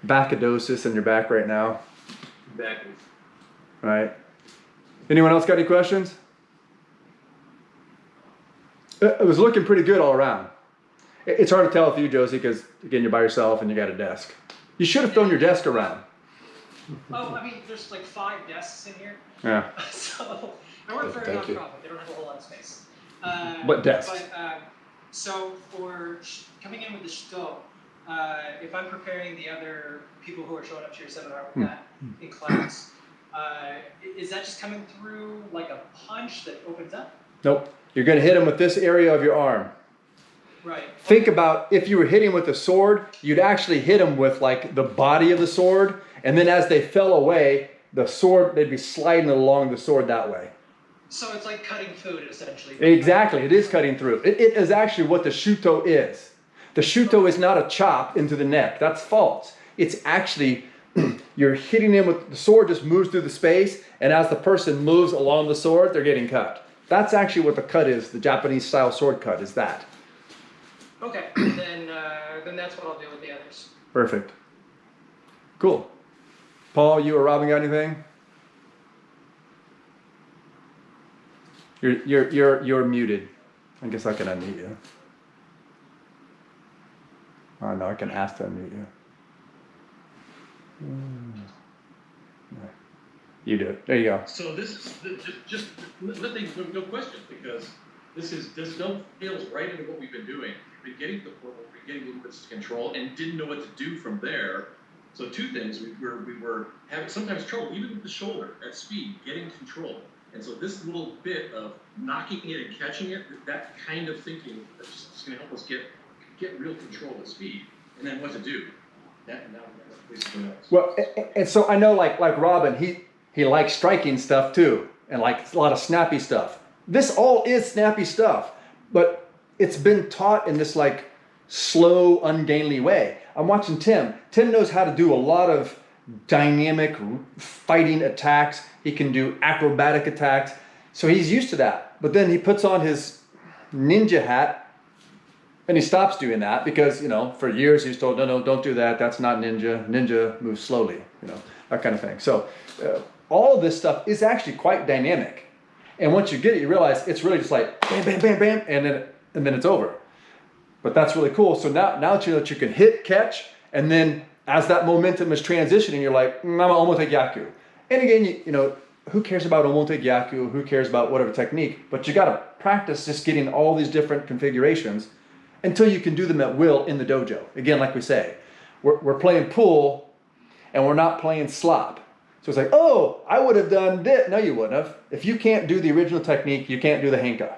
backodosis in your back right now. Back. Right. Anyone else got any questions? It was looking pretty good all around. It's hard to tell with you, Josie, because again, you're by yourself and you got a desk. You should have thrown your desk around. Oh, I mean, there's like 5 desks in here. Yeah. So I work for a Thank you. nonprofit. They don't have a whole lot of space. What desks? But so for coming in with the shto, if I'm preparing the other people who are showing up to your seminar with that in class, is that just coming through like a punch that opens up? Nope. You're going to hit them with this area of your arm. Right. Think about if you were hitting with a sword, you'd actually hit them with like the body of the sword, and then as they fell away, the sword, they'd be sliding along the sword that way. So it's like cutting food, essentially. Exactly, it is cutting through. It is actually what the shuto is. The shuto is not a chop into the neck. That's false. It's actually, you're hitting him with, the sword just moves through the space, and as the person moves along the sword, they're getting cut. That's actually what the cut is, the Japanese style sword cut is that. Okay, then that's what I'll do with the others. Perfect. Cool. Paul, you or Robin got anything? You're muted. I guess I can unmute you. Oh no, I can ask to unmute you. You do it. There you go. So this is just no question, because this dovetails right into what we've been doing. We've been getting to the point where we're getting movements to control and didn't know what to do from there. So 2 things, we were having sometimes trouble, even with the shoulder at speed, getting control. And so this little bit of knocking it and catching it, that kind of thinking, that's just going to help us get real control at speed, and then what to do. That now basically knows. Well, and so I know like Robin, he likes striking stuff too, and like a lot of snappy stuff. This all is snappy stuff, but it's been taught in this like slow, ungainly way. I'm watching Tim. Tim knows how to do a lot of dynamic fighting attacks. He can do acrobatic attacks. So he's used to that. But then he puts on his ninja hat and he stops doing that because, for years he was told, no, don't do that. That's not ninja. Ninja moves slowly, that kind of thing. So all of this stuff is actually quite dynamic. And once you get it, you realize it's really just like bam, bam, bam, bam, and then it's over. But that's really cool. So now that you know that you can hit, catch, and then as that momentum is transitioning, you're like, I'm omote gyaku. And again, who cares about omote gyaku? Who cares about whatever technique? But you got to practice just getting all these different configurations until you can do them at will in the dojo. Again, like we say, we're playing pool and we're not playing slop. So it's like, oh, I would have done this. No, you wouldn't have. If you can't do the original technique, you can't do the henka.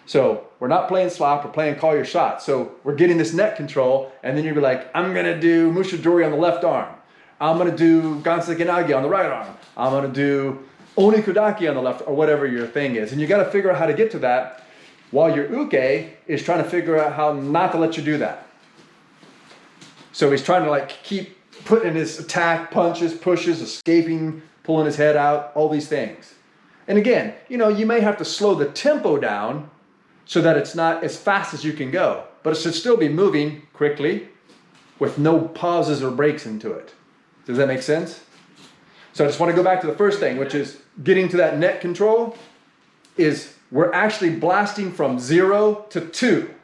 So we're not playing slop, we're playing call your shot. So we're getting this net control, and then you'll be like, I'm going to do Musha Dori on the left arm. I'm going to do Ganseki on the right arm. I'm going to do Onikudaki on the left, or whatever your thing is. And you got to figure out how to get to that while your uke is trying to figure out how not to let you do that. So he's trying to keep putting his attack, punches, pushes, escaping, pulling his head out, all these things. And again, you may have to slow the tempo down so that it's not as fast as you can go, but it should still be moving quickly with no pauses or breaks into it. Does that make sense? So I just want to go back to the first thing, which is getting to that net control is we're actually blasting from 0 to 2.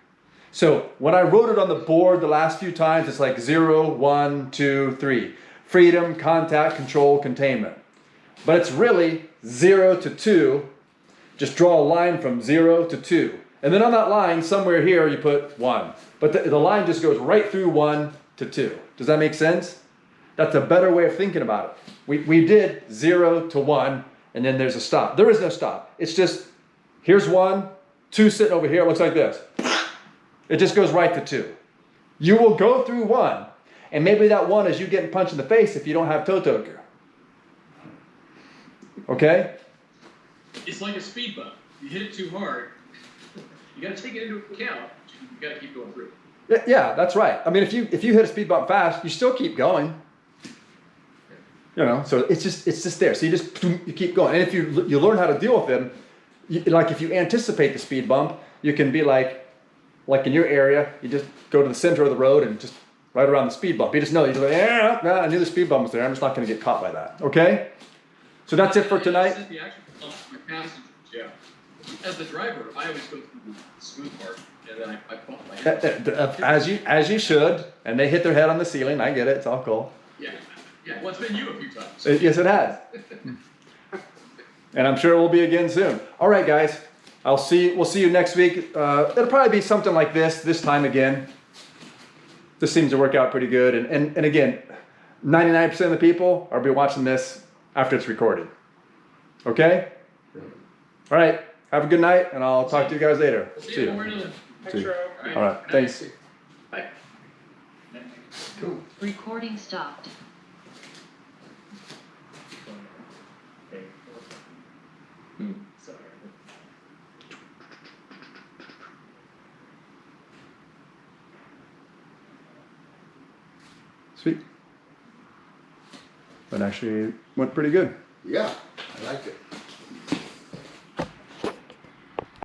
So when I wrote it on the board the last few times, it's like 0, 1, 2, 3. Freedom, contact, control, containment. But it's really 0 to 2. Just draw a line from 0 to 2. And then on that line, somewhere here, you put 1. But the line just goes right through 1 to 2. Does that make sense? That's a better way of thinking about it. We did 0 to 1, and then there's a stop. There is no stop. It's just, here's 1, 2 sitting over here. It looks like this. It just goes right to 2. You will go through 1, and maybe that 1 is you getting punched in the face if you don't have toe toker. Okay? It's like a speed bump. You hit it too hard, you got to take it into account. You got to keep going through. Yeah, that's right. I mean, if you hit a speed bump fast, you still keep going. You know, so it's just there. So you keep going, and if you learn how to deal with them, like if you anticipate the speed bump, you can be like in your area, you just go to the center of the road and just right around the speed bump. You just know you're like, yeah, I knew the speed bump was there. I'm just not going to get caught by that. Okay. So that's it for tonight. The actual bump for my passengers, yeah. As the driver, I always go through the smooth part, and then I bump my head. As you should, and they hit their head on the ceiling. I get it. It's all cool. Yeah. Well, it's been you a few times. Yes, it has. And I'm sure it will be again soon. All right, guys. We'll see you next week. It'll probably be something like this time again. This seems to work out pretty good. And again, 99% of the people are be watching this after it's recorded. Okay? All right. Have a good night, and I'll talk to you guys later. See you. See you. All right. Thanks. Bye. Recording stopped. Sorry. Sweet. That actually went pretty good. Yeah, I like it.